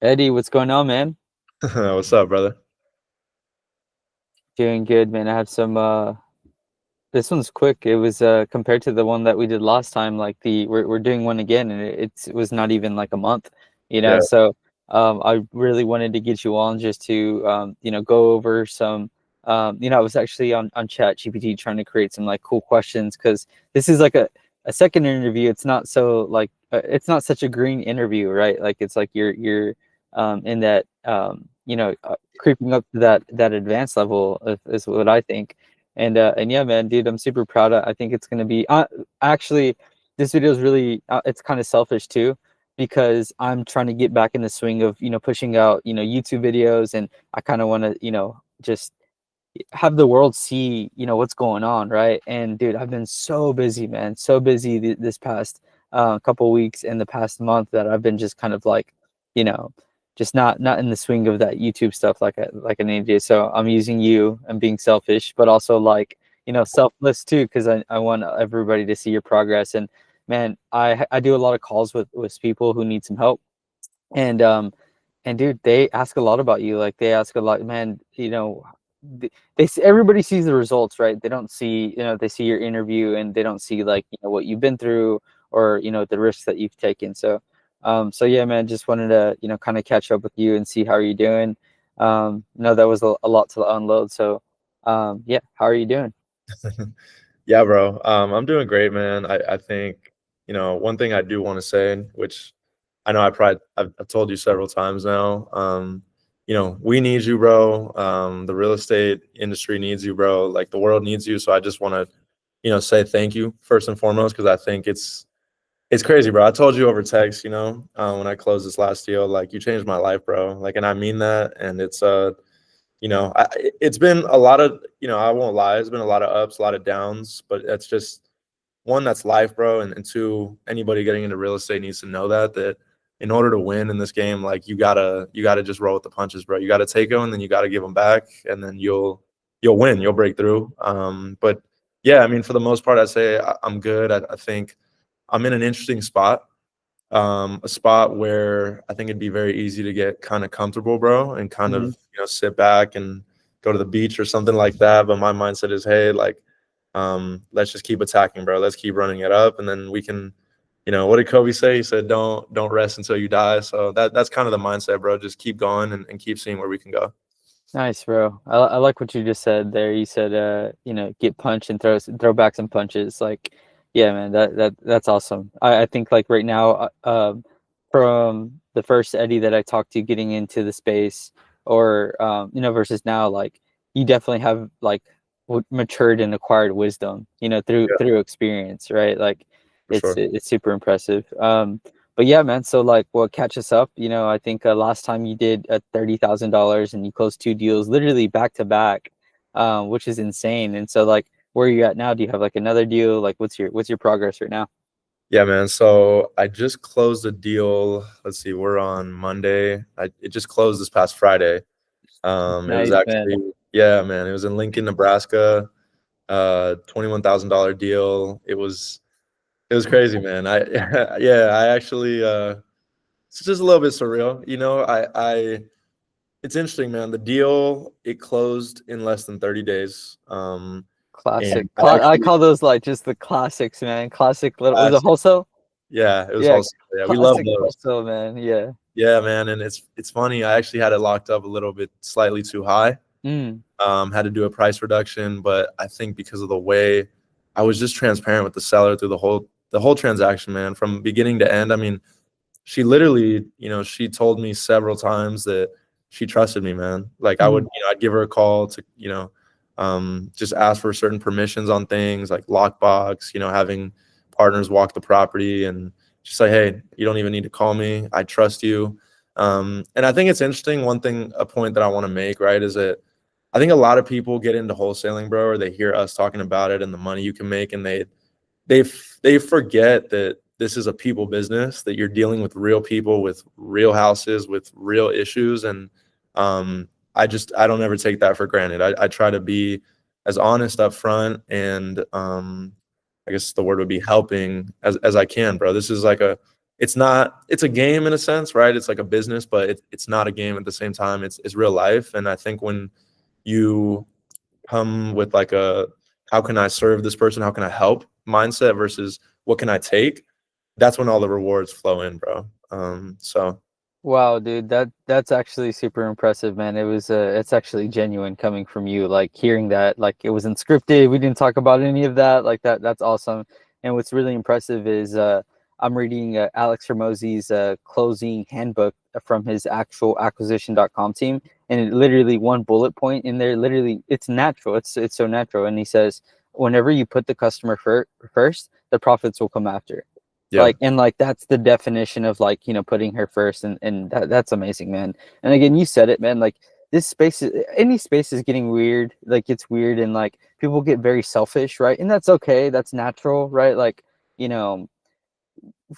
Eddie, what's going on, man? What's up, brother? Doing good, man. I have some this one's quick. It was compared to the one that we did last time, like we're doing one again, and it was not even like a month, Yeah, So I really wanted to get you on just to go over some I was actually on Chat GPT trying to create some like cool questions because this is like a second interview. It's not so like it's not such a green interview, right? Like it's like you're in that creeping up to that advanced level is what I think. And yeah, man, dude, I'm super proud. I think it's gonna be actually this video is really it's kind of selfish too because I'm trying to get back in the swing of pushing out YouTube videos, and I kind of want to just have the world see what's going on, right? And dude, I've been so busy, man, so busy this past couple weeks and the past month that I've been just kind of like you know just not in the swing of that YouTube stuff like I need to do. So I'm using you and being selfish, but also like selfless too, because I want everybody to see your progress. And man, I do a lot of calls with people who need some help, and and dude, they ask a lot about you. Like they ask a lot, man. Everybody sees the results, right? They don't see, they see your interview, and they don't see like what you've been through, or the risks that you've taken. So, so yeah, man, just wanted to kind of catch up with you and see how you're doing. That was a lot to unload. So, yeah, how are you doing? yeah, bro. I'm doing great, man. I think, one thing I do want to say, which I know I've told you several times now. We need you, bro. The real estate industry needs you, bro. Like the world needs you. So I just want to, say thank you first and foremost, because I think it's crazy, bro. I told you over text, when I closed this last deal, like you changed my life, bro. Like, and I mean that. And it's been a lot of, I won't lie, it's been a lot of ups, a lot of downs, but that's just one, that's life, bro. And two, anybody getting into real estate needs to know that in order to win in this game, like you gotta just roll with the punches, bro. You gotta take them and then you gotta give them back, and then you'll win, you'll break through. But yeah, I mean, for the most part, I'd say I'm good. I think I'm in an interesting spot, a spot where I think it'd be very easy to get kind of comfortable, bro, and kind Hmm. of sit back and go to the beach or something like that. But my mindset is, hey, like, let's just keep attacking, bro. Let's keep running it up, and then we can. What did Kobe say? He said, "Don't rest until you die." So that's kind of the mindset, bro. Just keep going and keep seeing where we can go. Nice, bro. I like what you just said there. You said, get punched and throw back some punches. Like, yeah, man, that's awesome. I think like right now, from the first Eddie that I talked to getting into the space, or versus now, like you definitely have like matured and acquired wisdom, Yeah, through experience, right? Like, for sure. it's super impressive. But yeah, man. So like, what catch us up? I think last time you did $30,000 and you closed two deals literally back to back, which is insane. And so like, where are you at now? Do you have like another deal? Like, what's your progress right now? Yeah, man. So I just closed a deal. Let's see, we're on Monday. It just closed this past Friday. It was Nice, man. actually, yeah, man. It was in Lincoln, Nebraska. $21,000 deal. It was crazy, man. Yeah, I actually it's just a little bit surreal. It's interesting, man. The deal, it closed in less than 30 days. Classic. And I I actually call those like just the classics, man. Classic little. Was it classic. wholesale? Yeah, it was Yeah, wholesale. Yeah, we love classic those. wholesale, man. Yeah. Yeah, man. And it's funny. I actually had it locked up a little bit slightly too high. Mm. Had to do a price reduction, but I think because of the way I was just transparent with the seller through the whole transaction, man, from beginning to end. I mean, she literally, she told me several times that she trusted me, man. Like I would, Mm. I'd give her a call to, just ask for certain permissions on things like lockbox, having partners walk the property, and just say, hey, you don't even need to call me. I trust you. And I think it's interesting. A point that I want to make, right, is that I think a lot of people get into wholesaling, bro, or they hear us talking about it and the money you can make, and they they forget that this is a people business, that you're dealing with real people with real houses with real issues. And I don't ever take that for granted. I try to be as honest up front, and I guess the word would be helping as I can, bro. This is like it's a game in a sense, right? It's like a business, but it's not a game at the same time. It's real life. And I think when you come with like a, how can I serve this person? How can I help mindset versus what can I take? That's when all the rewards flow in, bro. So Wow, dude, that's actually super impressive, man. It's actually genuine coming from you. Like hearing that, like it wasn't scripted. We didn't talk about any of that. Like that's awesome. And what's really impressive is I'm reading Alex Hormozy's closing handbook from his actual acquisition.com team, and it literally one bullet point in there. Literally, it's natural. It's so natural. And he says, whenever you put the customer first, the profits will come after. yeah. Like, and like that's the definition of like, you know, putting her first, and that's amazing, man. And again, you said it, man. Like this space is, any space is getting weird. Like it's weird, and like people get very selfish, right? And that's okay, that's natural, right? Like, you know,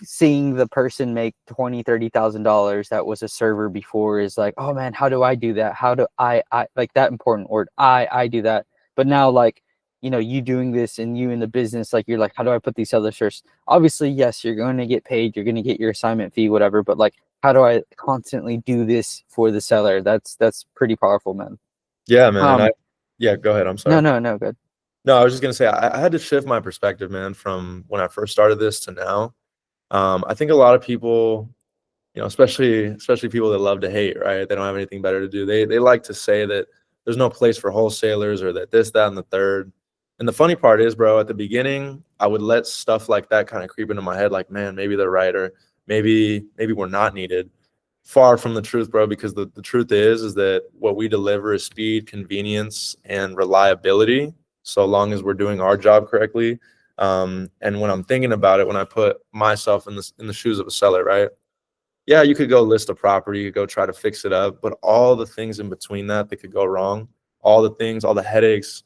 seeing the person make $20,000, $30,000 that was a server before is like, oh man, how do I do that? How do I like that important word, I do that. But now, like, you know, you doing this and you in the business, like you're like, how do I put these others first? Obviously, yes, you're going to get paid, you're going to get your assignment fee, whatever, but like, how do I constantly do this for the seller? That's pretty powerful, man. Yeah, man. And um yeah, go ahead. I'm no, sorry. no, no, good. No, I was just gonna say I had to shift my perspective, man, from when I first started this to now. I think a lot of people, you know, especially people that love to hate, right? They don't have anything better to do. They like to say that there's no place for wholesalers or that this, that, and the third. And the funny part is, bro, at the beginning, I would let stuff like that kind of creep into my head, like, man, maybe they're right, or maybe we're not needed. Far from the truth, bro, because the truth is that what we deliver is speed, convenience, and reliability, so long as we're doing our job correctly. And when I'm thinking about it, when I put myself in the shoes of a seller, right? Yeah, you could go list a property, you could go try to fix it up, but all the things in between that could go wrong, all the things, all the headaches,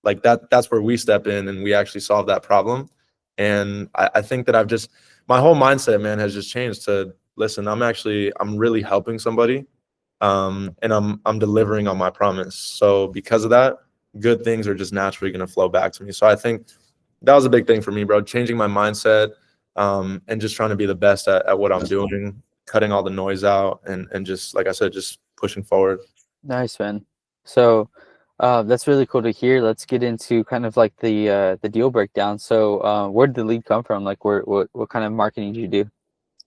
like that's where we step in and we actually solve that problem. And I think that my whole mindset, man, has just changed to listen, I'm really helping somebody. And I'm delivering on my promise. So because of that, good things are just naturally going to flow back to me. So I think that was a big thing for me, bro, changing my mindset, and just trying to be the best at what I'm doing, cutting all the noise out, and just, like I said, just pushing forward. Nice, man. So that's really cool to hear. Let's get into kind of like the deal breakdown. So where did the lead come from? Like what kind of marketing did you do?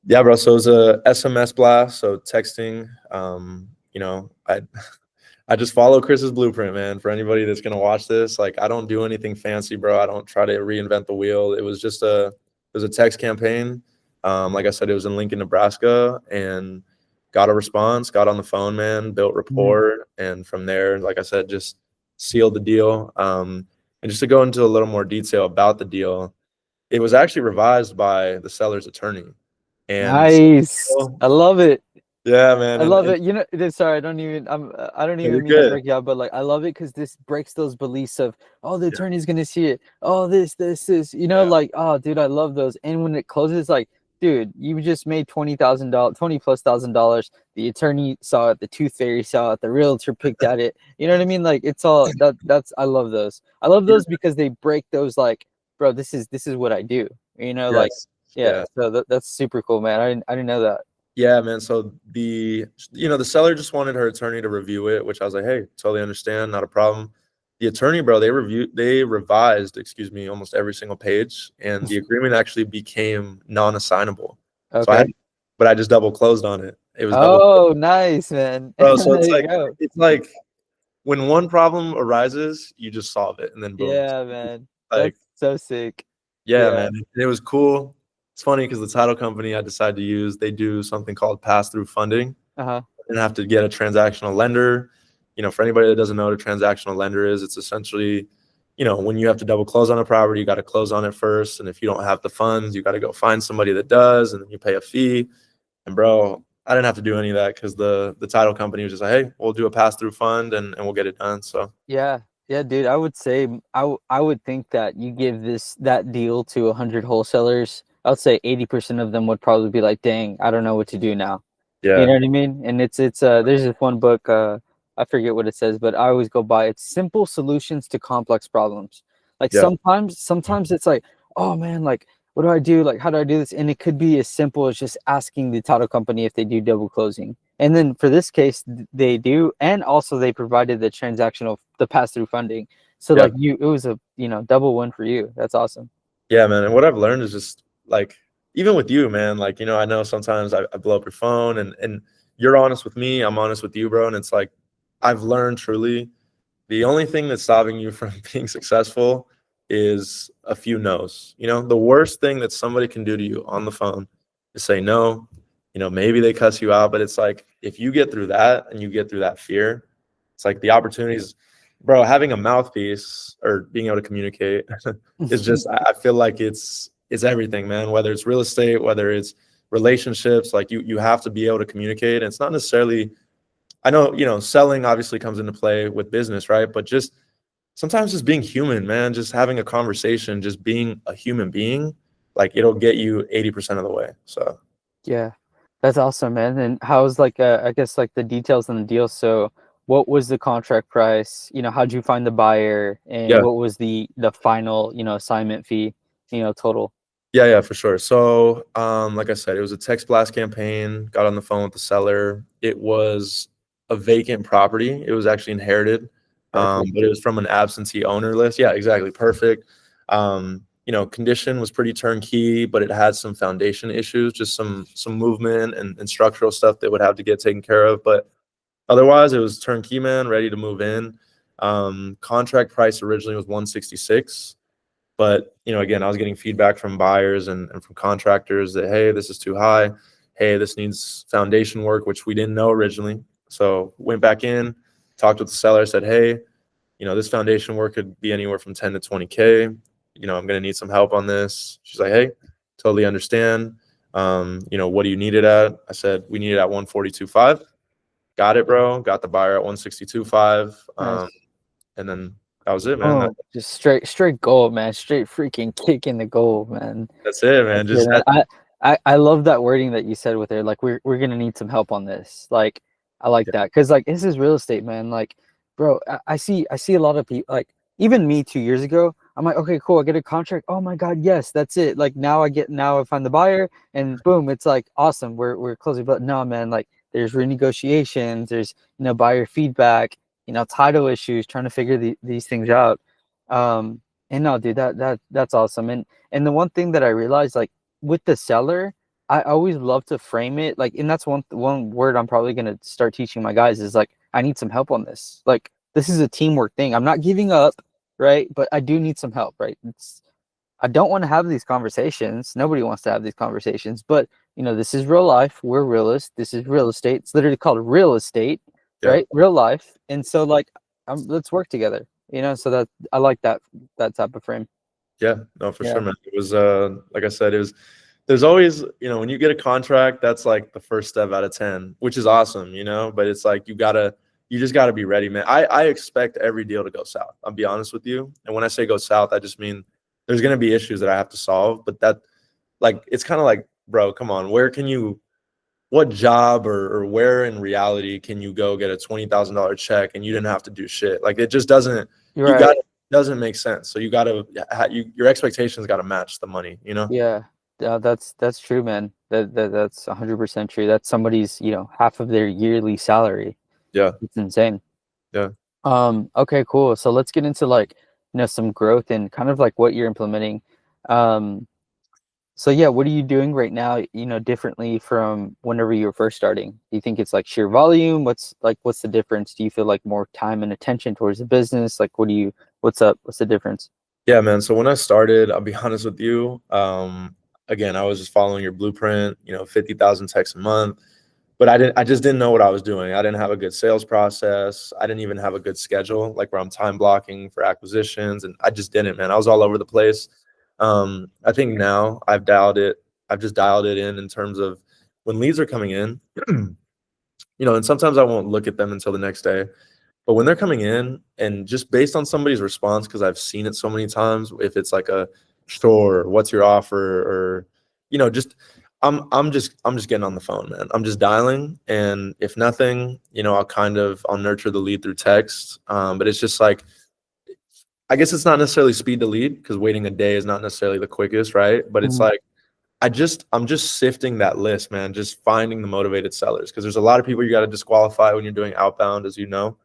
Yeah, bro. So it was a SMS blast, so texting. You know, I just follow Chris's blueprint, man. For anybody that's gonna watch this, like I don't do anything fancy, bro. I don't try to reinvent the wheel. It was a text campaign. Like I said, it was in Lincoln, Nebraska, and got a response. Got on the phone, man. Built Mhm. rapport, and from there, like I said, just sealed the deal. And just to go into a little more detail about the deal, it was actually revised by the seller's attorney, and Nice. I love it. yeah, man, I love and it. You know, sorry, I don't you're even mean to good. break you out, but like I love it because this breaks those beliefs of, oh, the Yeah, attorney's gonna see it. Oh, this, you know, yeah, like, oh, dude, I love those. And when it closes, like, dude, you just made $20,000, $20,000+. The attorney saw it, the tooth fairy saw it, the realtor picked at it. You know what I mean? Like, it's all that's I love those. I love yeah. those because they break those like, bro, this is what I do. You know, like, Yes, yeah. yeah. So that's super cool, man. I didn't know that. Yeah, man. So the seller just wanted her attorney to review it, which I was like, hey, totally understand, not a problem. The attorney, bro, they revised, excuse me, almost every single page, and the agreement actually became non-assignable. So Okay. but I just double closed on it. It was double, Oh, nice, man. bro. So There you go. it's like when one problem arises, you just solve it, and then boom. Yeah, man. Like, That's so sick. yeah, Yeah. man. And it was cool. It's funny because the title company I decided to use, they do something called pass-through funding. Uh-huh. And have to get a transactional lender. You know, for anybody that doesn't know what a transactional lender is, it's essentially, you know, when you have to double close on a property, you got to close on it first. And if you don't have the funds, you got to go find somebody that does, and then you pay a fee. And bro, I didn't have to do any of that because the title company was just like, hey, we'll do a pass-through fund and we'll get it done. So Yeah. Yeah, dude, I would say I would think that you give that deal to 100 wholesalers, I would say 80% of them would probably be like, "Dang, I don't know what to do now." You yeah, know what I mean? And it's there's this one book, I forget what it says, but I always go by it's simple solutions to complex problems. Like yeah, sometimes it's like, oh man, like what do I do? Like, how do I do this? And it could be as simple as just asking the title company if they do double closing. And then for this case, they do, and also they provided the transactional, the pass-through funding. So Yeah. like it was a double win for you. That's awesome. Yeah, man. And what I've learned is just like, even with you, man, like, I know sometimes I blow up your phone and you're honest with me. I'm honest with you, bro. And it's like, I've learned truly the only thing that's stopping you from being successful is a few no's. The worst thing that somebody can do to you on the phone is say no. Maybe they cuss you out, but it's like, if you get through that and you get through that fear, it's like the opportunities, bro, having a mouthpiece or being able to communicate is just, I feel like it's everything, man. Whether it's real estate, whether it's relationships, like you have to be able to communicate. And it's not necessarily, I know, selling obviously comes into play with business, right? But just sometimes just being human, man, just having a conversation, just being a human being, like it'll get you 80% of the way. So Yeah, that's awesome, man. And how's like I guess like the details on the deal? So what was the contract price? How'd you find the buyer, and yeah, what was the final assignment fee total? yeah, for sure. So like I said, it was a text blast campaign. Got on the phone with the seller. It was a vacant property. It was actually inherited, Perfect. but it was from an absentee owner list. Yeah, exactly, perfect. Condition was pretty turnkey, but it had some foundation issues, just some movement and structural stuff that would have to get taken care of. But otherwise, it was turnkey, man, ready to move in. Contract price originally was 166. But, again, I was getting feedback from buyers and from contractors that, hey, this is too high. Hey, this needs foundation work, which we didn't know originally. So went back in, talked with the seller, said, hey, this foundation work could be anywhere from 10 to 20K. I'm going to need some help on this. She's like, hey, totally understand. What do you need it at? I said, we need it at 142.5. Got it, bro. Got the buyer at 162.5. Nice. And then that was it, man. Oh, just straight gold, man. Straight freaking kick in the goal, man. That's it, man. That's good, Just man. I love that wording that you said with her. Like we're gonna need some help on this. Like I like yeah, that because like this is real estate, man. Like, bro, I see a lot of people. Like even me 2 years ago, I'm like, okay, cool. I get a contract. Oh my god, yes, that's it. Like now I find the buyer, and boom, it's like awesome. We're closing. But no, man, like there's renegotiations. There's buyer feedback. Title issues. Trying to figure these things out. And no, dude, that's awesome. And the one thing that I realized, like with the seller, I always love to frame it like, and that's one word I'm probably gonna start teaching my guys is like, I need some help on this. Like, this is a teamwork thing. I'm not giving up, right? But I do need some help, right? I don't want to have these conversations. Nobody wants to have these conversations, but this is real life. We're realists. This is real estate. It's literally called real estate, yeah, right? Real life. And so like, let's work together. So that I like that type of frame. yeah. No, for sure, Yeah. man. It was like I said, there's always, when you get a contract, that's like the first step out of 10, which is awesome, but it's like you just gotta be ready, man. I expect every deal to go south. I'll be honest with you. And when I say go south, I just mean there's gonna be issues that I have to solve. But that, like, it's kind of like, bro, come on, what job or where in reality can you go get a $20,000 check and you didn't have to do shit? Like, it just doesn't. You're You right. got doesn't make sense. So you gotta your expectations got to match the money. Yeah. That's true, man. That's 100% true. That's somebody's, half of their yearly salary. Yeah, It's insane. yeah, Okay, cool. So let's get into like, some growth and kind of like what you're implementing. Um, so yeah, what are you doing right now, differently from whenever you were first starting? Do you think it's like sheer volume? What's the difference? Do you feel like more time and attention towards the business? Like, what's up? What's the difference? yeah, man. So when I started, I'll be honest with you. Again, I was just following your blueprint. 50,000 texts a month, but I just didn't know what I was doing. I didn't have a good sales process. I didn't even have a good schedule, like where I'm time blocking for acquisitions, and I just didn't, man. I was all over the place. I think now I've dialed it. I've just dialed it in terms of when leads are coming in, and sometimes I won't look at them until the next day. But when they're coming in and just based on somebody's response, because I've seen it so many times, if it's like a sure, what's your offer, or just I'm just getting on the phone, man. I'm just dialing, and if nothing, I'll nurture the lead through text. But it's just like I guess it's not necessarily speed to lead because waiting a day is not necessarily the quickest, right? But it's Mhm. like I'm just sifting that list, man, just finding the motivated sellers because there's a lot of people you got to disqualify when you're doing outbound, as you know.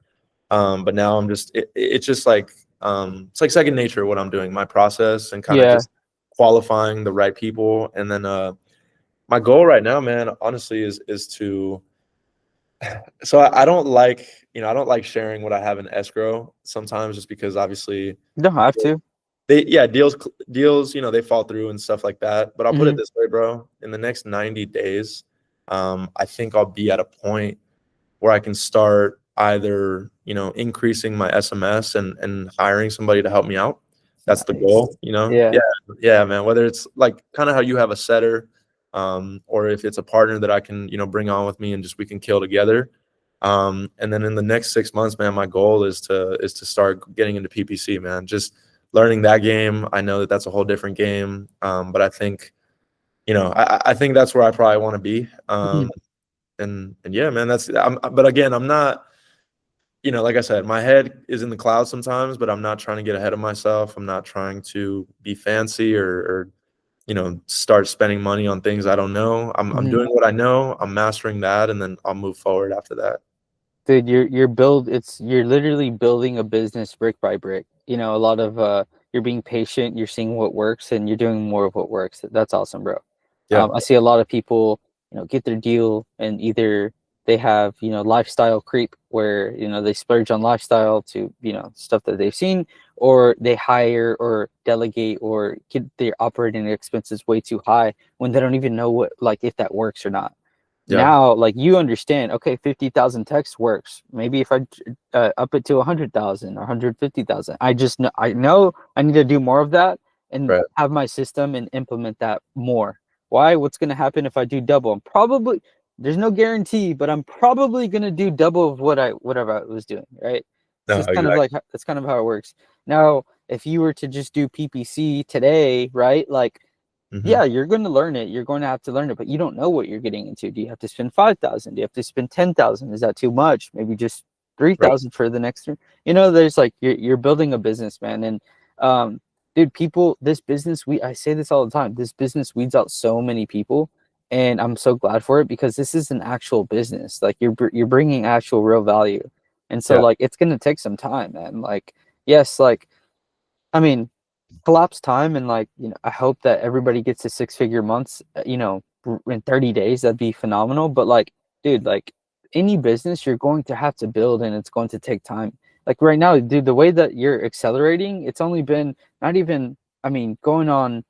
But now I'm just it's just like it's like second nature what I'm doing, my process and kind of Yeah. just qualifying the right people. And then my goal right now, man, honestly, is to so I don't like I don't like sharing what I have in escrow sometimes just because obviously You don't have to. they yeah deals they fall through and stuff like that. But I'll put it Mhm. this way, bro. In the next 90 days, I think I'll be at a point where I can start either, increasing my SMS and hiring somebody to help me out. That's the Nice. goal. Yeah. Yeah, yeah, man. Whether it's like kind of how you have a setter, or if it's a partner that I can, bring on with me and just we can kill together. And then in the next 6 months, man, my goal is to start getting into PPC, man. Just learning that game. I know that that's a whole different game, but I think, I think that's where I probably want to be. Mhm. And yeah, man, but again, I'm not, like I said, my head is in the clouds sometimes, but I'm not trying to get ahead of myself. I'm not trying to be fancy or start spending money on things I don't know. I'm Mhm. doing what I know. I'm mastering that, and then I'll move forward after that. Dude, you're literally building a business brick by brick. You know, a lot of you're being patient, you're seeing what works, and you're doing more of what works. That's awesome, bro. Yeah, I see a lot of people, get their deal, and either they have, lifestyle creep where, they splurge on lifestyle to, stuff that they've seen, or they hire or delegate or get their operating expenses way too high when they don't even know what, like, if that works or not. yeah, Now, like, you understand, okay, 50,000 text works. Maybe if I up it to 100,000 or 150,000, I know I need to do more of that and right. have my system and implement that more. Why? What's going to happen if I do double? I'm probably, there's no guarantee, but I'm probably going to do double of whatever I was doing, right? No, It's just kind of exactly. like, that's kind of how it works. Now, if you were to just do PPC today, right? Like, Hmm. yeah, you're going to learn it. You're going to have to learn it, but you don't know what you're getting into. Do you have to spend 5,000? Do you have to spend 10,000? Is that too much? Maybe just Right. 3,000 for the next three. There's like you're building a business, man. And dude, people, this business, I say this all the time. This business weeds out so many people, and I'm so glad for it because this is an actual business. Like you're bringing actual real value, and so Yeah. like it's going to take some time, man. Like yes, like I mean collapse time and like I hope that everybody gets to six-figure months in 30 days. That'd be phenomenal, but like dude, like any business you're going to have to build and it's going to take time. Like right now, dude, the way that you're accelerating, it's only been not even, going on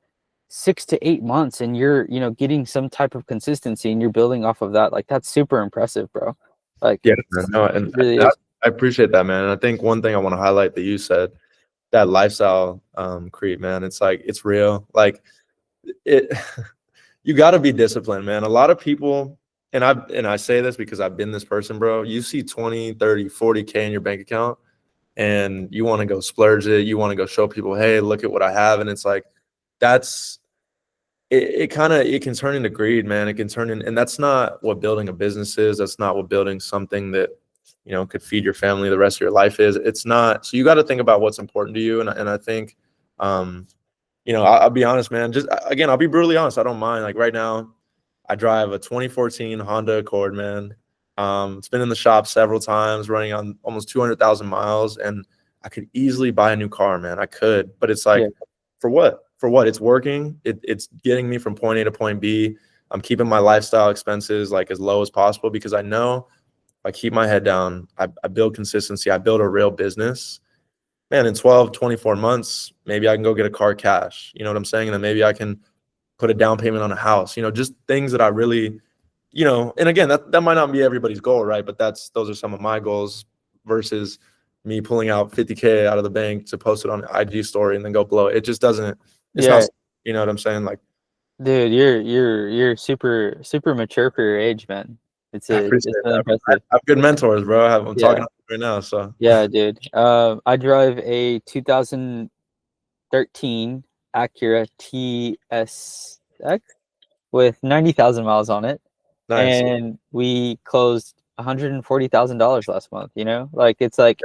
6 to 8 months, and you're getting some type of consistency and you're building off of that. Like that's super impressive, bro. Like Yeah, man. No, and it really I, is. I appreciate that, man. And I think one thing I want to highlight that you said, that lifestyle creep, man. It's like it's real. Like it you got to be disciplined, man. A lot of people, and I say this because I've been this person, bro. You see 20, 30, 40K in your bank account and you want to go splurge it. You want to go show people, hey, look at what I have. And it's like, that's it kind of it can turn into greed, man. It can turn in, and that's not what building a business is. That's not what building something that could feed your family the rest of your life is. It's not. So you got to think about what's important to you. And I think, um, I'll be honest, man. Just again, I'll be brutally honest. I don't mind. Like right now, I drive a 2014 Honda Accord, man. It's been in the shop several times, running on almost 200,000 miles, and I could easily buy a new car, man. I could, but it's Yeah. like, for what? For what? It's working. It's getting me from point A to point B. I'm keeping my lifestyle expenses like as low as possible because I know if I keep my head down, I build consistency, I build a real business. Man, in 12, 24 months, maybe I can go get a car cash. You know what I'm saying? And then maybe I can put a down payment on a house, just things that I really, and again, that might not be everybody's goal, right? But those are some of my goals versus me pulling out 50K out of the bank to post it on an IG story and then go blow it. It just doesn't, it's not, Yeah. you know what I'm saying? Like, Dude, you're super super mature for your age, man. I appreciate It's really that. I impressive. have good mentors, bro. I'm talking Yeah, to them right now. So yeah, dude. I drive a 2013 Acura TSX with 90,000 miles on it, nice. and we closed $140,000 last month. Like it's like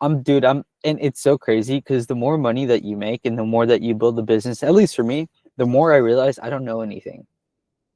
and it's so crazy because the more money that you make and the more that you build the business, at least for me, the more I realize I don't know anything.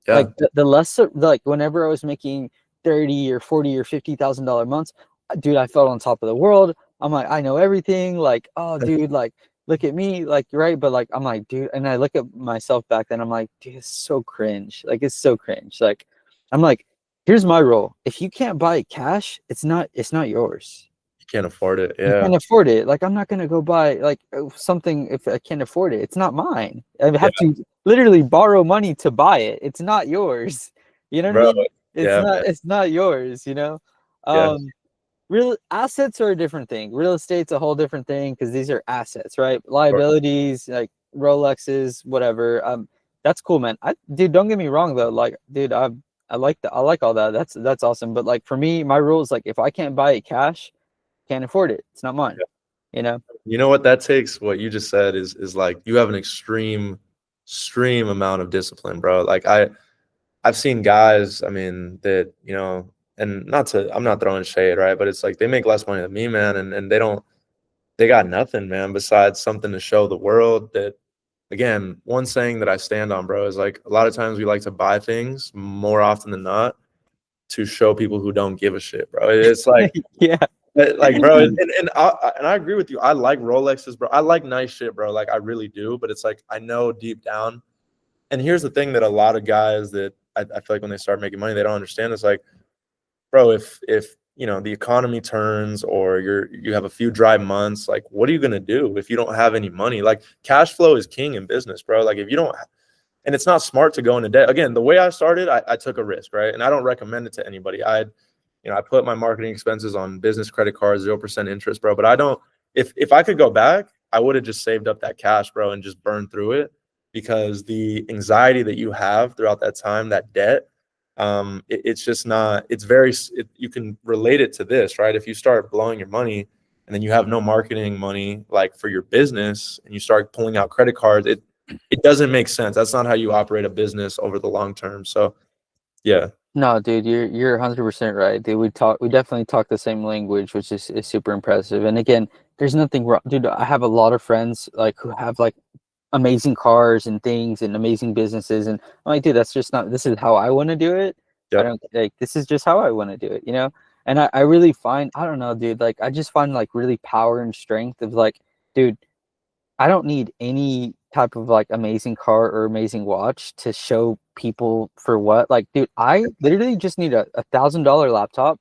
Like Yeah. the less, like whenever I was making 30 or 40 or $50,000 months, dude, I felt on top of the world. I'm like, I know everything. Like, oh, dude, like, look at me, like, right? But like, I'm like, dude, and I look at myself back then. I'm like, dude, it's so cringe. Like, it's so cringe. Like, I'm like, here's my rule: if you can't buy it cash, it's not yours. You can't afford it. You Yeah. can't afford it. Like, I'm not gonna go buy like something if I can't afford it. It's not mine. I Yeah, have to literally borrow money to buy it. It's not yours. You know what I bro. mean? It's Yeah, not. man. It's not yours. You know. Yeah. Um, real assets are a different thing. Real estate's a whole different thing because these are assets, right? Sure. Liabilities, like Rolexes, whatever. That's cool, man. Dude, don't get me wrong though. Like, dude, I like all that. That's awesome. But like for me, my rule is like if I can't buy it cash, can't afford it. It's not mine. Yeah. You know. You know what that takes? What you just said is like you have an extreme amount of discipline, bro. Like I've seen guys, I mean, that, and I'm not throwing shade, right? But it's like they make less money than me, man, and they got nothing, man, besides something to show the world that, again, one saying that I stand on, bro, is like a lot of times we like to buy things more often than not to show people who don't give a shit, bro. It's like, Yeah. bro, and I agree with you. I like Rolexes, bro. I like nice shit, bro. Like I really do. But it's like I know deep down. And here's the thing that a lot of guys that I feel like when they start making money, they don't understand. It's like, bro, if the economy turns or you have a few dry months, like what are you gonna do if you don't have any money? Like cash flow is king in business, bro. Like if you don't, and it's not smart to go into debt. Again, the way I started, I took a risk, right? And I don't recommend it to anybody. I put my marketing expenses on business credit cards, 0% interest, bro. But I don't. If I could go back, I would have just saved up that cash, bro, and just burned through it because the anxiety that you have throughout that time, that debt, it's just not. It's very. You can relate it to this, right? If you start blowing your money and then you have no marketing money like for your business, and you start pulling out credit cards, it doesn't make sense. That's not how you operate a business over the long term. So, yeah. No, dude, you're 100% right. Dude, we definitely talk the same language, which is super impressive. And again, there's nothing wrong, dude. I have a lot of friends like who have like amazing cars and things and amazing businesses, and I'm like, dude, that's just not. This is how I want to do it. I Yep. don't like. This is just how I want to do it, you know. And I really find, I don't know, dude. Like I just find like really power and strength of like, dude, I don't need any type of like amazing car or amazing watch to show people for what. Like, dude, I literally just need a $1,000 laptop,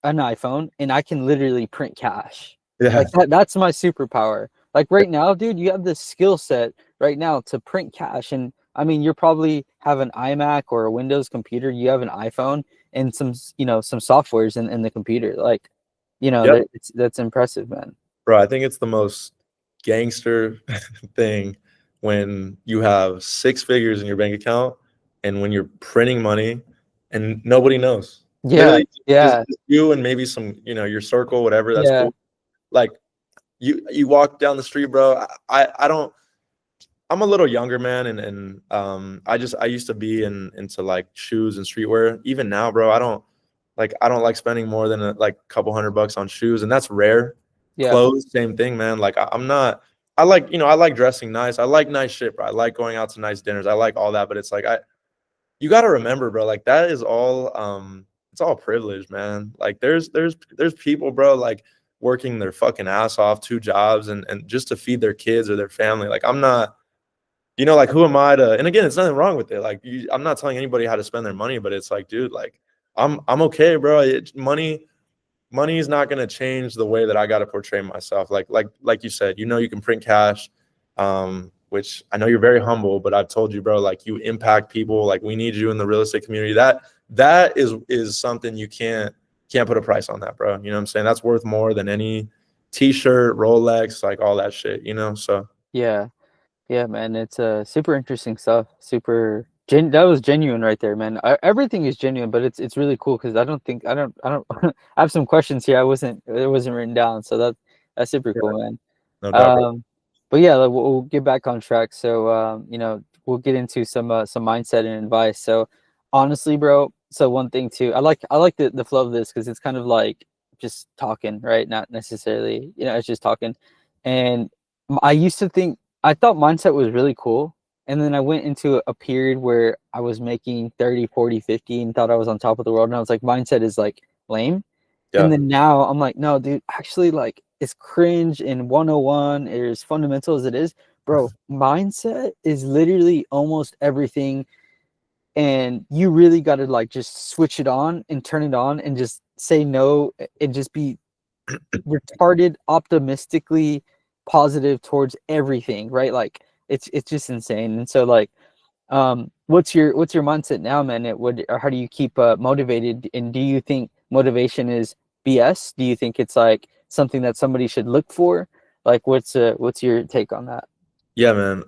an iPhone, and I can literally print cash. Yeah. Like that's my superpower. Like right now, dude, you have this skill set right now to print cash. And I mean, you're probably have an iMac or a Windows computer, you have an iPhone and some softwares in the computer. Like, Yep. that's impressive, man. Bro, I think it's the most gangster thing when you have six figures in your bank account and when you're printing money and nobody knows. Yeah, Literally just yeah, you and maybe some, your circle, whatever, that's yeah, cool. Like you walk down the street, bro. I don't I'm a little younger, man, and I used to be into like shoes and streetwear. Even now, bro, I don't like spending more than like a couple $100 on shoes, and that's rare. yeah. Clothes, same thing, man. Like I'm not. I like dressing nice. I like nice shit, bro. I like going out to nice dinners. I like all that, but it's like you got to remember, bro. Like that is all. It's all privilege, man. Like there's people, bro, like working their fucking ass off, two jobs, and just to feed their kids or their family. Like I'm not. Like who am I to? And again, it's nothing wrong with it. Like I'm not telling anybody how to spend their money, but it's like, dude, like I'm okay, bro. Money is not gonna change the way that I gotta portray myself. Like you said, you can print cash, which I know you're very humble, but I've told you, bro, like you impact people. Like we need you in the real estate community. That is something you can't put a price on that, bro. You know what I'm saying? That's worth more than any t-shirt, Rolex, like all that shit. So Yeah. Yeah, man, it's super interesting stuff. That was genuine right there, man. Everything is genuine, but it's really cool because I don't I have some questions here. It wasn't written down, so that's super yeah, cool, man. no doubt, bro. But yeah, like, we'll get back on track. So we'll get into some mindset and advice. So honestly, bro, so one thing too, I like the flow of this because it's kind of like just talking, right? Not necessarily, it's just talking. And I used to think, I thought mindset was really cool. And then I went into a period where I was making 30, 40, 50 and thought I was on top of the world. And I was like, mindset is like lame. And Yeah. then now I'm like, no, dude, actually, like, it's cringe in 101, as fundamental as it is. Bro, mindset is literally almost everything. And you really got to like just switch it on and turn it on and just say no and just be retarded, optimistically positive towards everything, right? Like it's just insane. And so like, what's your mindset now, man? Or how do you keep motivated? And do you think motivation is BS? Do you think it's like something that somebody should look for? Like, what's your take on that? Yeah, man.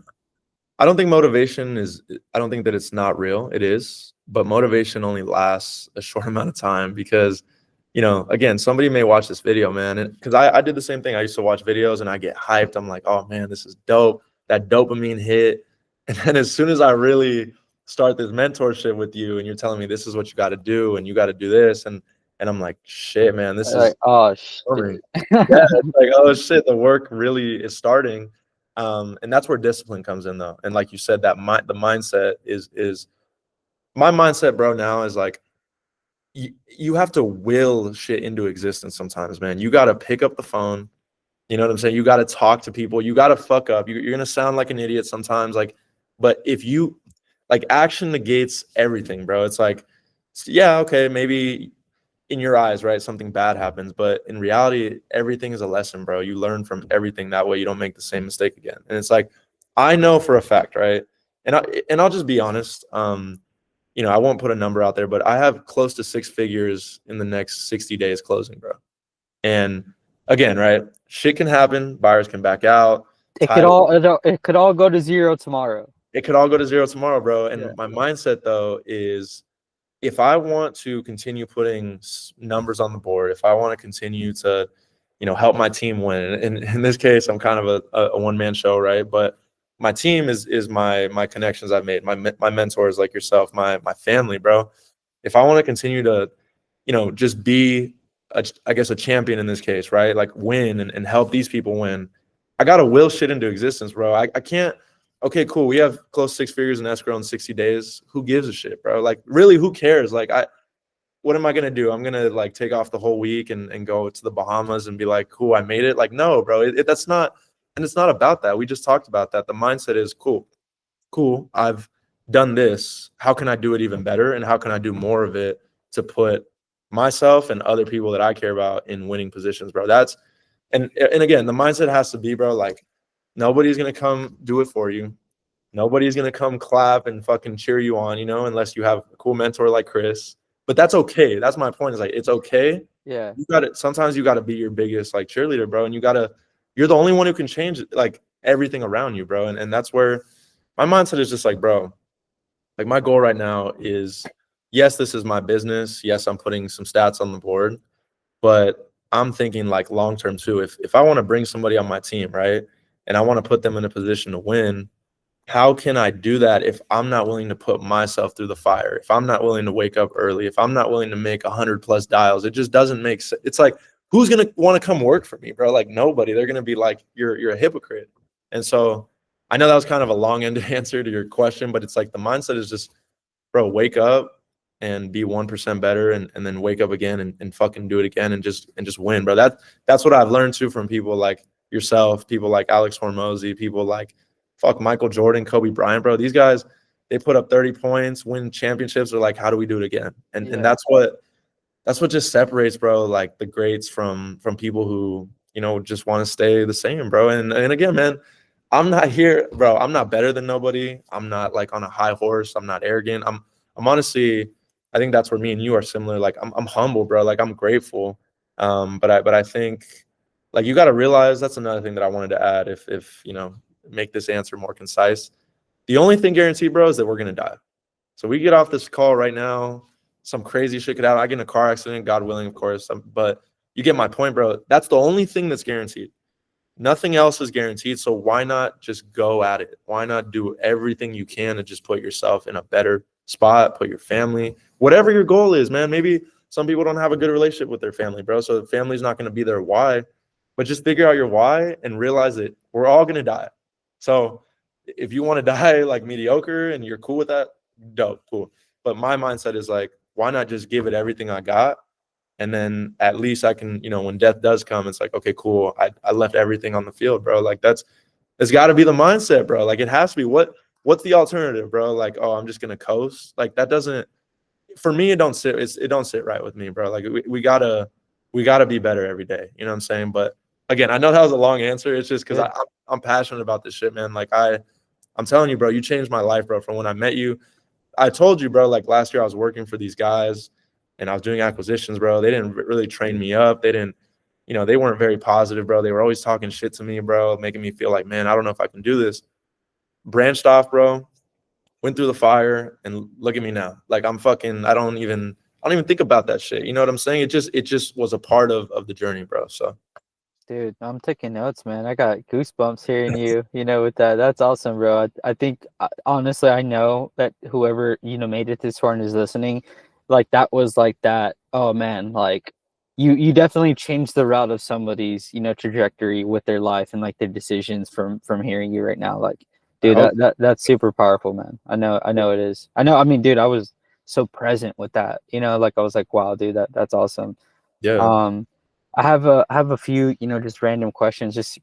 I don't think motivation is, I don't think that it's not real. It is, but motivation only lasts a short amount of time because, again, somebody may watch this video, man. Because I did the same thing. I used to watch videos and I get hyped. I'm like, oh man, this is dope. That dopamine hit. And then as soon as I really start this mentorship with you and you're telling me this is what you got to do and you got to do this. And I'm like, shit, man, this Like, is, oh boring. shit. Yeah, it's like, oh shit, the work really is starting. And that's where discipline comes in, though. And like you said, that the mindset is my mindset, bro. Now is like you have to will shit into existence sometimes, man. You got to pick up the phone. You know what I'm saying? You got to talk to people. You got to fuck up. You're gonna sound like an idiot sometimes, like. But if you like, action negates everything, bro. It's like, yeah, okay, maybe in your eyes, right, something bad happens, but in reality, everything is a lesson, bro. You learn from everything. That way you don't make the same mistake again. And it's like, I know for a fact, right? And I'll just be honest. I won't put a number out there, but I have close to 6 figures in the next 60 days closing, bro. And again, right, shit can happen, buyers can back out, It could all go to zero tomorrow. it could all go to zero tomorrow, bro. Yeah. And my mindset though is, if I want to continue putting numbers on the board, if I want to continue to, help my team win, and in this case, I'm kind of a one-man show, right? But my team is my connections I've made, my mentors like yourself, my family, bro. If I want to continue to, just be, I guess, a champion in this case, right? Like win and help these people win, I got to will shit into existence, bro. I can't. Okay, cool. We have close 6 figures in escrow in 60 days. Who gives a shit, bro? Like, really, who cares? Like, what am I gonna do? I'm gonna like take off the whole week and go to the Bahamas and be like, cool, I made it. Like, no, bro. That's not, and it's not about that. We just talked about that. The mindset is cool. I've done this. How can I do it even better? And how can I do more of it to put myself and other people that I care about in winning positions, bro? And again, the mindset has to be, bro, like, nobody's going to come do it for you. Nobody's going to come clap and fucking cheer you on, unless you have a cool mentor like Chris. But that's okay. That's my point, is like, it's okay. Yeah. Sometimes you got to be your biggest like cheerleader, bro. And you're the only one who can change like everything around you, bro. And that's where my mindset is just like, bro, like my goal right now is, yes, this is my business. Yes, I'm putting some stats on the board, but I'm thinking like long-term too. If I want to bring somebody on my team, right, and I want to put them in a position to win, how can I do that if I'm not willing to put myself through the fire? If I'm not willing to wake up early, if I'm not willing to make 100+ dials, it just doesn't make sense. It's like, who's going to want to come work for me, bro? Like nobody. They're going to be like, you're a hypocrite. And so I know that was kind of a long-ended answer to your question, but it's like the mindset is just, bro, wake up and be 1% better, and then wake up again and fucking do it again and just win, bro. That's what I've learned too from people like yourself, people like Alex Hormozy, people like Michael Jordan, Kobe Bryant, bro. These guys, they put up 30 points, win championships. They're like, how do we do it again? And that's what just separates, bro, like the greats from people who, just want to stay the same, bro. And again, man, I'm not here, bro. I'm not better than nobody. I'm not like on a high horse. I'm not arrogant. I'm honestly, I think that's where me and you are similar. Like I'm humble, bro. Like I'm grateful. But I think like you got to realize, that's another thing that I wanted to add. If make this answer more concise. The only thing guaranteed, bro, is that we're gonna die. So we get off this call right now, some crazy shit could happen. I get in a car accident, God willing, of course. But you get my point, bro. That's the only thing that's guaranteed. Nothing else is guaranteed. So why not just go at it? Why not do everything you can to just put yourself in a better spot, put your family, whatever your goal is, man. Maybe Some people don't have a good relationship with their family, bro. So the family's not going to be their why, but just figure out your why and realize that we're all going to die. So if you want to die like mediocre and you're cool with that, dope, cool. But my mindset is like, why not just give it everything I got? And then at least I can, when death does come, it's like, okay, cool. I left everything on the field, bro. Like it's got to be the mindset, bro. Like it has to be. What's the alternative, bro? Like, oh, I'm just gonna coast. Like that doesn't. For me, it don't sit right with me, bro. Like we gotta be better every day. You know what I'm saying? But again, I know that was a long answer. It's just because I'm passionate about this shit, man. Like I'm telling you, bro, you changed my life, bro. From when I met you, I told you, bro. Like last year, I was working for these guys, and I was doing acquisitions, bro. They didn't really train me up. They didn't. They weren't very positive, bro. They were always talking shit to me, bro, making me feel like, man, I don't know if I can do this. Branched off, bro. Went through the fire, and look at me now. Like I don't even think about that shit. You know what I'm saying? It just was a part of the journey, bro. So Dude, I'm taking notes, man. I got goosebumps hearing you, with that. That's awesome, bro. I think, honestly, I know that whoever, made it this far and is listening, like that was like that. Oh man, like you definitely changed the route of somebody's, trajectory with their life and like their decisions from hearing you right now. Like, I dude, hope. that's super powerful, man. I know it is. I mean, dude, I was so present with that, like I was like, wow, dude, that's awesome. Yeah. Um, I have a few, just random questions, just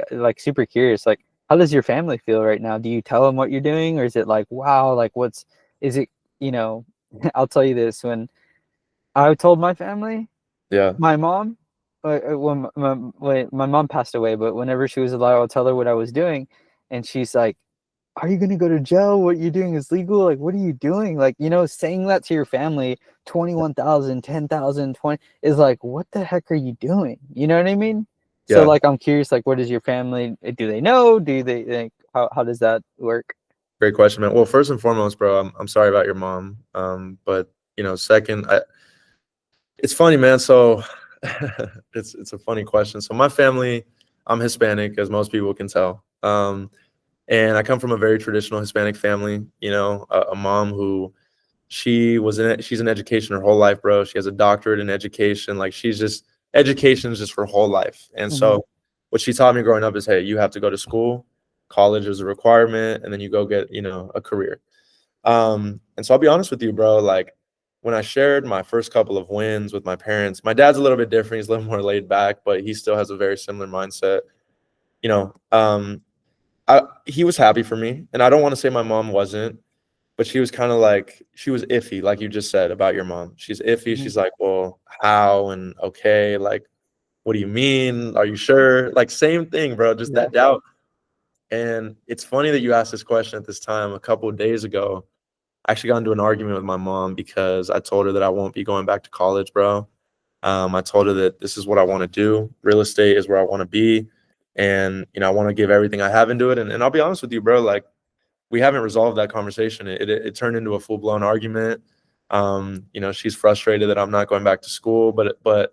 like super curious. Like, how does your family feel right now? Do you tell them what you're doing, or is it like, wow, like is it, you know, I'll tell you this, when I told my family, Yeah. my mom, when my mom passed away, but whenever she was alive, I'll tell her what I was doing, and she's like, are you gonna go to jail? What you're doing is legal. Like, what are you doing? Like, saying that to your family, 21,000, 10,000, 20 is like, what the heck are you doing? You know what I mean? So Yeah. like, I'm curious, like, what is your family? Do they know? Do they think, how does that work? Great question, man. Well, first and foremost, bro, I'm sorry about your mom. But second, it's funny, man. So it's a funny question. So my family, I'm Hispanic, as most people can tell. And I come from a very traditional Hispanic family. A mom who she's in education her whole life, bro. She has a doctorate in education. Like education is just her whole life. And Hmm. so what she taught me growing up is, hey, you have to go to school. College is a requirement, and then you go get, a career. And so I'll be honest with you, bro. Like when I shared my first couple of wins with my parents, my dad's a little bit different. He's a little more laid back, but he still has a very similar mindset. You know, um, he was happy for me, and I don't want to say my mom wasn't, but she was kind of like, she was iffy, like you just said about your mom. She's iffy. Hmm. She's like, well, how and okay, like, what do you mean? Are you sure? Like, same thing, bro. Just Yeah. that doubt. And it's funny that you asked this question at this time. A couple of days ago, I actually got into an argument with my mom because I told her that I won't be going back to college, bro. I told her that this is what I want to do. Real estate is where I want to be. And, I want to give everything I have into it. And I'll be honest with you, bro, like, we haven't resolved that conversation. It turned into a full blown argument. She's frustrated that I'm not going back to school, but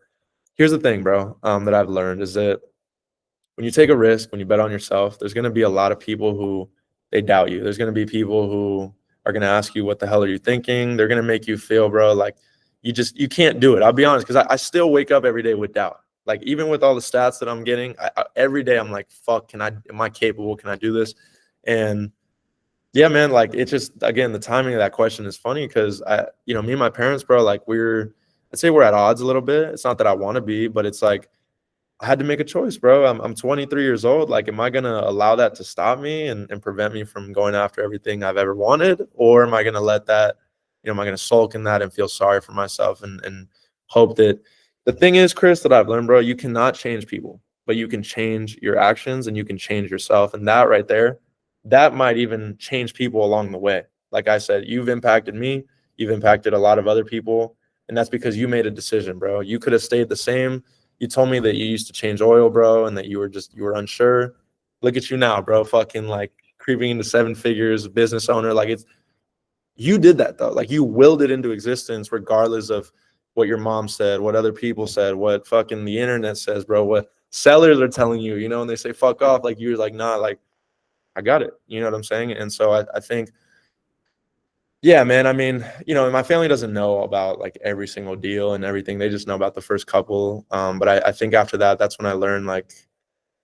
here's the thing, bro, that I've learned is that when you take a risk, when you bet on yourself, there's going to be a lot of people who they doubt you. There's going to be people who are going to ask you, what the hell are you thinking? They're going to make you feel, bro, like you can't do it. I'll be honest, because I still wake up every day with doubt. Like even with all the stats that I'm getting, every day I'm like, fuck, am I capable? Can I do this? And yeah, man, like it's just, again, the timing of that question is funny because me and my parents, bro, like I'd say we're at odds a little bit. It's not that I want to be, but it's like I had to make a choice, bro. I'm 23 years old. Like, am I gonna allow that to stop me and prevent me from going after everything I've ever wanted? Or am I gonna let that, am I gonna sulk in that and feel sorry for myself and hope that the thing is, Chris, that I've learned, bro, you cannot change people, but you can change your actions and you can change yourself. And that right there, that might even change people along the way. Like I said, you've impacted me, you've impacted a lot of other people, and that's because you made a decision, bro. You could have stayed the same. You told me that you used to change oil, bro, and that you were unsure. Look at you now, bro, fucking like creeping into seven figures, business owner. Like you did that though. Like you willed it into existence regardless of what your mom said, what other people said, what fucking the internet says, bro, what sellers are telling you, and they say fuck off. Like you're like, nah, like I got it. You know what I'm saying? And so I think Yeah, man. I mean, my family doesn't know about like every single deal and everything. They just know about the first couple. But I think after that, that's when I learned like,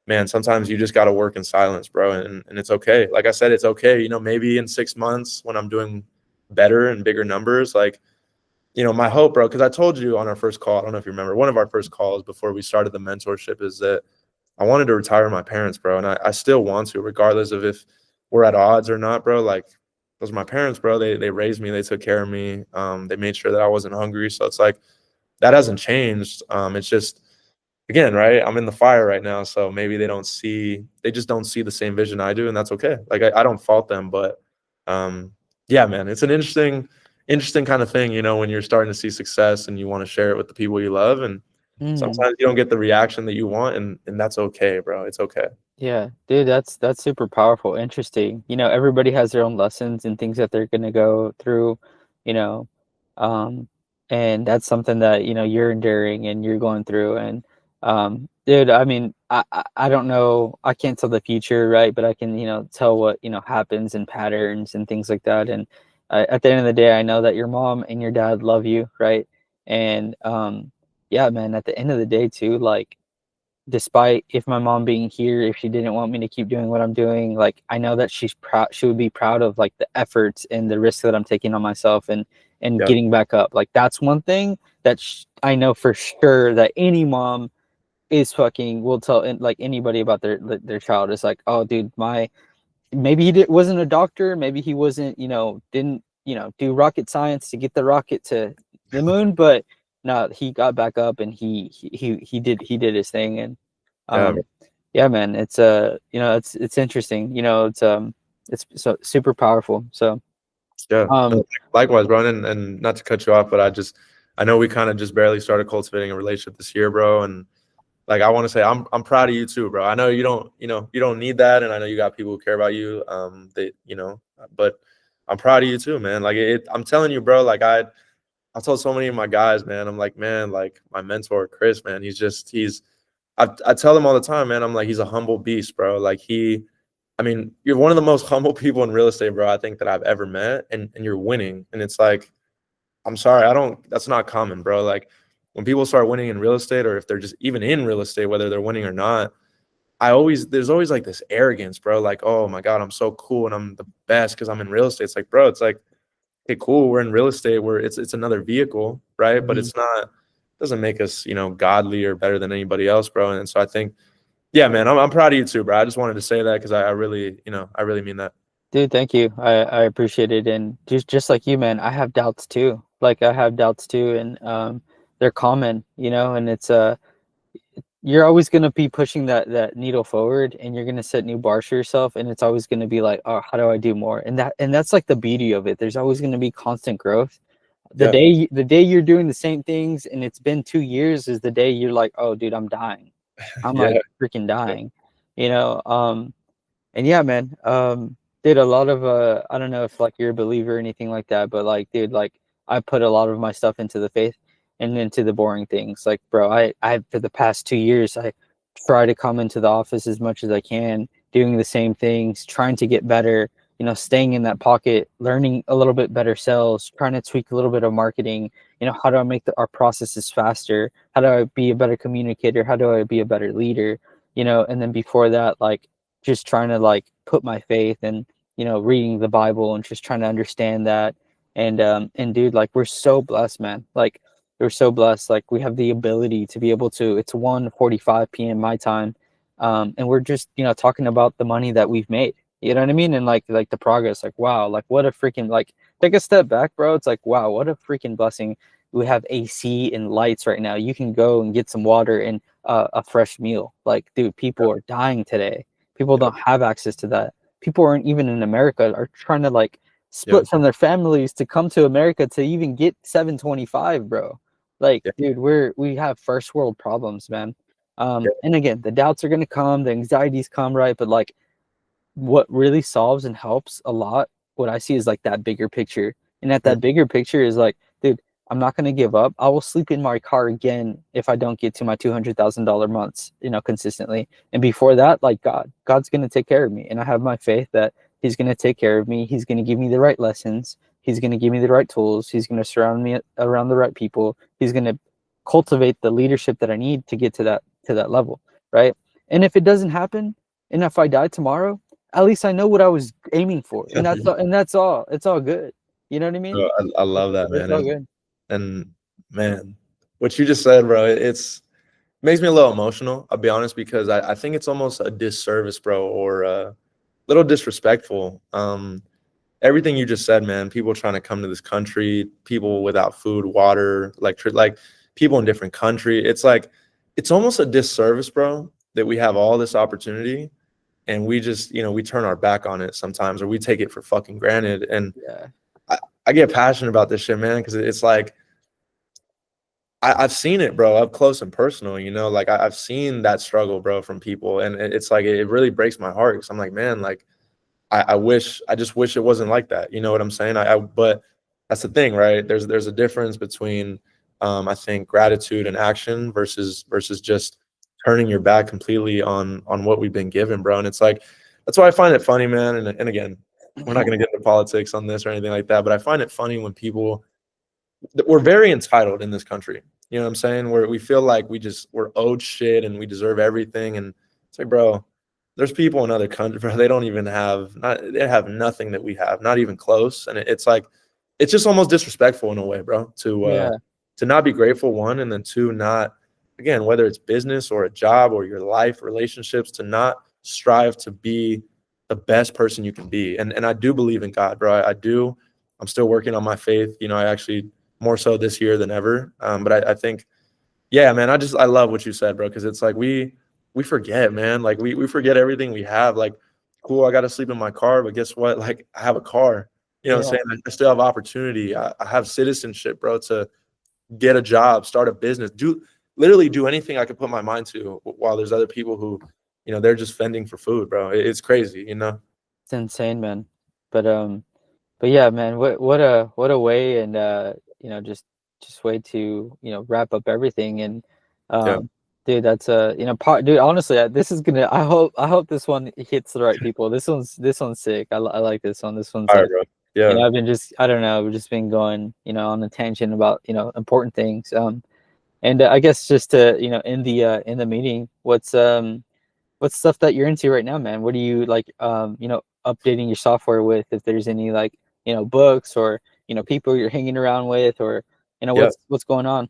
man, sometimes you just got to work in silence, bro. And it's okay. Like I said, it's okay. Maybe in 6 months when I'm doing better and bigger numbers, like, my hope, bro, because I told you on our first call, I don't know if you remember, one of our first calls before we started the mentorship is that I wanted to retire my parents, bro. And I still want to, regardless of if we're at odds or not, bro. Like, those are my parents, bro. They raised me. They took care of me. They made sure that I wasn't hungry. So it's like, that hasn't changed. It's just, again, right, I'm in the fire right now. So maybe they just don't see the same vision I do. And that's okay. Like, I don't fault them. But yeah, man, it's an interesting kind of thing, when you're starting to see success and you want to share it with the people you love. And Mm. sometimes you don't get the reaction that you want, and that's okay, bro. It's okay. Yeah, dude, that's super powerful. Interesting. Everybody has their own lessons and things that they're gonna go through, you know, um, and that's something that you're enduring and you're going through. And dude, I mean, I don't know, I can't tell the future, right? But I can tell what happens and patterns and things like that. And at the end of the day, I know that your mom and your dad love you, right? And yeah, man, at the end of the day, too, like despite if my mom being here, if she didn't want me to keep doing what I'm doing, like I know that she's proud, she would be proud of like the efforts and the risks that I'm taking on myself and Yeah. getting back up. Like that's one thing that I know for sure that any mom is fucking will tell like anybody about their child. Is like, oh dude, my maybe wasn't a doctor, maybe he wasn't, didn't, do rocket science to get the rocket to the moon, but no, he got back up and he did his thing. And Yeah. um yeah, man, it's it's interesting, it's so super powerful. So Yeah. No, um likewise, bro. And not to cut you off, but I know we kind of just barely started cultivating a relationship this year, bro. And like, I want to say I'm proud of you too, bro. I know you don't need that. And I know you got people who care about you. But I'm proud of you too, man. Like I'm telling you, bro, like I told so many of my guys, man, I'm like, man, like my mentor, Chris, man, I tell him all the time, man, I'm like, he's a humble beast, bro. Like I mean, you're one of the most humble people in real estate, bro, I think that I've ever met. And you're winning. And it's like, I'm sorry, that's not common, bro. Like when people start winning in real estate, or if they're just even in real estate, whether they're winning or not, there's always like this arrogance, bro. Like, oh my God, I'm so cool and I'm the best because I'm in real estate. It's like, bro, it's like, okay, cool. We're in real estate where it's another vehicle, right? But mhm. it's not, doesn't make us, godly or better than anybody else, bro. And so I think, yeah, man, I'm proud of you too, bro. I just wanted to say that because I really, I really mean that. Dude, thank you. I appreciate it. And just like you, man, I have doubts too. Like I have doubts too, and they're common, and it's you're always going to be pushing that needle forward, and you're going to set new bars for yourself, and it's always going to be like, oh, how do I do more? And that's like the beauty of it. There's always going to be constant growth. the Yeah, day the day you're doing the same things and it's been 2 years is the day you're like, oh dude, I'm dying. I'm yeah, like freaking dying, you know and yeah, man, dude, a lot of I don't know if like you're a believer or anything like that, but like, dude, like I put a lot of my stuff into the faith and into the boring things. Like, bro, I for the past 2 years I try to come into the office as much as I can, doing the same things, trying to get better, staying in that pocket, learning a little bit better sales, trying to tweak a little bit of marketing. How do I make our processes faster? How do I be a better communicator? How do I be a better leader? And then before that, like just trying to like put my faith and reading the Bible and just trying to understand that. And dude, like we're so blessed, man. Like we're so blessed. Like we have the ability to be able to. It's 1:45 p.m. my time, and we're just talking about the money that we've made. You know what I mean? And like the progress. Like wow, like what a freaking like take a step back, bro. It's like wow, what a freaking blessing. We have AC and lights right now. You can go and get some water and a fresh meal. Like dude, people are dying today. People yeah, don't have access to that. People aren't even in America are trying to like yeah, split from their families to come to America to even get 725, bro. Like, yeah, dude, we have first world problems, man. yeah, And again, the doubts are gonna come, the anxieties come, right? But like what really solves and helps a lot, what I see is like that bigger picture. And at mm, that bigger picture is like, dude, I'm not gonna give up. I will sleep in my car again if I don't get to my $200,000 months, consistently. And before that, like God's gonna take care of me. And I have my faith that He's gonna take care of me. He's gonna give me the right lessons. He's going to give me the right tools. He's going to surround me around the right people. He's going to cultivate the leadership that I need to get to that level, right? And if it doesn't happen, and if I die tomorrow, at least I know what I was aiming for, and that's all. It's all good. You know what I mean? Bro, I love that, It's man. all good. And man, what you just said, bro, it's makes me a little emotional. I'll be honest, because I think it's almost a disservice, bro, or a little disrespectful. Everything you just said, man, people trying to come to this country, people without food, water, electric, like people in different country. It's like, it's almost a disservice, bro, that we have all this opportunity and we just, we turn our back on it sometimes, or we take it for fucking granted. And Yeah. I get passionate about this shit, man, because it's like, I've seen it, bro, up close and personal, like I've seen that struggle, bro, from people. And it's like, it really breaks my heart. Cause I'm like, man, like, I just wish it wasn't like that. You know what I'm saying? But that's the thing, right? There's a difference between, I think, gratitude and action versus just turning your back completely on what we've been given, bro. And it's like, that's why I find it funny, man. And again, we're not going to get into politics on this or anything like that, but I find it funny when people, we're very entitled in this country. You know what I'm saying? Where we feel like we're owed shit and we deserve everything. And it's like, bro, there's people in other countries where they don't even they have nothing that we have, not even close. And it's like, it's just almost disrespectful in a way, bro, Yeah. to not be grateful, one, and then two, not, again, whether it's business or a job or your life, relationships, to not strive to be the best person you can be. And I do believe in God, bro. I do. I'm still working on my faith. I actually, more so this year than ever. But I think, yeah, man, I love what you said, bro, because it's like we forget, man. Like we forget everything we have. Like, cool, I got to sleep in my car, but guess what? Like, I have a car. You know what I'm Yeah. saying? I still have opportunity. I have citizenship, bro, to get a job, start a business, literally do anything I could put my mind to, while there's other people who, they're just fending for food, bro. It's crazy. It's insane, man. But yeah, man, what a way, and just way to wrap up everything. And Yeah. dude, that's dude, honestly, this is gonna, I hope this one hits the right people. This one's sick. I like this one. This one's All right, like, bro. Yeah. I've been just, I don't know, we've just been going on a tangent about important things. And I guess just to in the meeting, what's stuff that you're into right now, man? What do you like, updating your software with? If there's any, like, books, or, people you're hanging around with, or, Yeah. what's going on?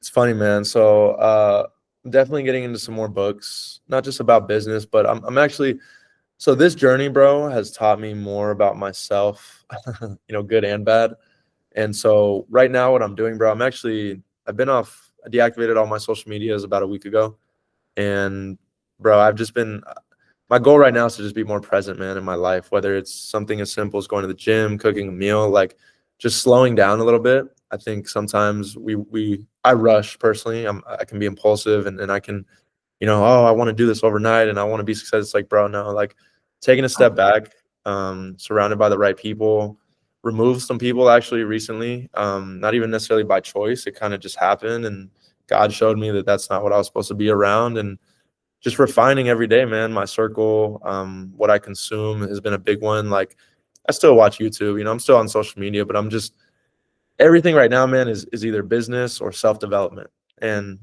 It's funny, man. So I'm definitely getting into some more books, not just about business, but I'm actually, so this journey, bro, has taught me more about myself, good and bad. And so right now what I'm doing, bro, I deactivated all my social medias about a week ago. And bro, my goal right now is to just be more present, man, in my life, whether it's something as simple as going to the gym, cooking a meal, like just slowing down a little bit. I think sometimes I rush personally. I can be impulsive, and I can, oh, I want to do this overnight and I want to be successful. It's like, bro, no, like taking a step back, surrounded by the right people, removed some people actually recently, not even necessarily by choice. It kind of just happened, and God showed me that that's not what I was supposed to be around. And just refining every day, man. My circle, what I consume has been a big one. Like, I still watch YouTube, I'm still on social media, but I'm just, everything right now, man, is either business or self-development. And,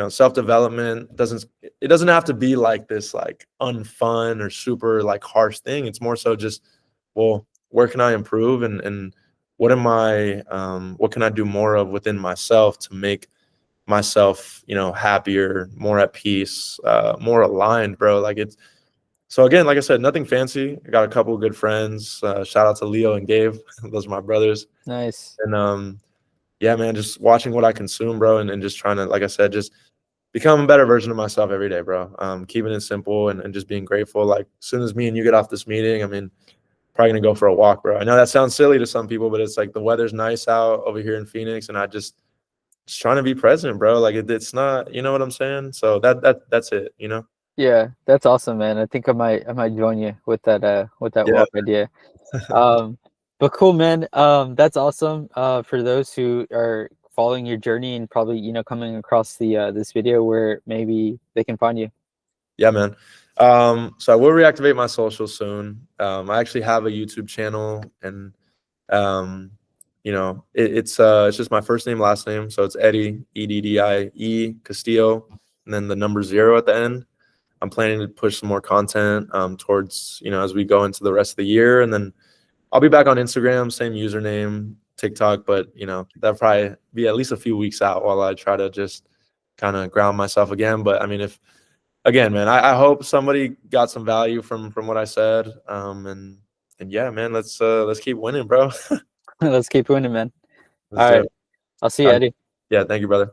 self-development doesn't have to be like this, like unfun or super like harsh thing. It's more so just, well, where can I improve, and what can I do more of within myself to make myself, happier, more at peace, more aligned, bro. Like, it's, so again, like I said, nothing fancy. I got a couple of good friends. Shout out to Leo and Gabe. Those are my brothers. Nice. And yeah, man, just watching what I consume, bro, and just trying to, like I said, just become a better version of myself every day, bro. Keeping it simple, and just being grateful. Like, as soon as me and you get off this meeting, I mean, probably gonna go for a walk, bro. I know that sounds silly to some people, but it's like the weather's nice out over here in Phoenix, and I just trying to be present, bro. Like, it's not, you know what I'm saying? So that's it. Yeah, that's awesome, man. I think I might join you with that Yeah. walk idea. Um, but cool, man. That's awesome. For those who are following your journey and probably coming across this video, where maybe they can find you. Yeah, man. So I will reactivate my social soon. I actually have a YouTube channel, and You know, it's just my first name, last name. So it's Eddie, Eddie Castillo, and then the number 0 at the end. I'm planning to push some more content towards, you know, as we go into the rest of the year. And then I'll be back on Instagram, same username, TikTok, but, you know, that'll probably be at least a few weeks out while I try to just kind of ground myself again. But I mean, if, again, man, I hope somebody got some value from what I said. And yeah, man, let's keep winning, bro. Let's keep winning, man. Let's All do right. it. I'll see you, Eddie. Yeah, thank you, brother.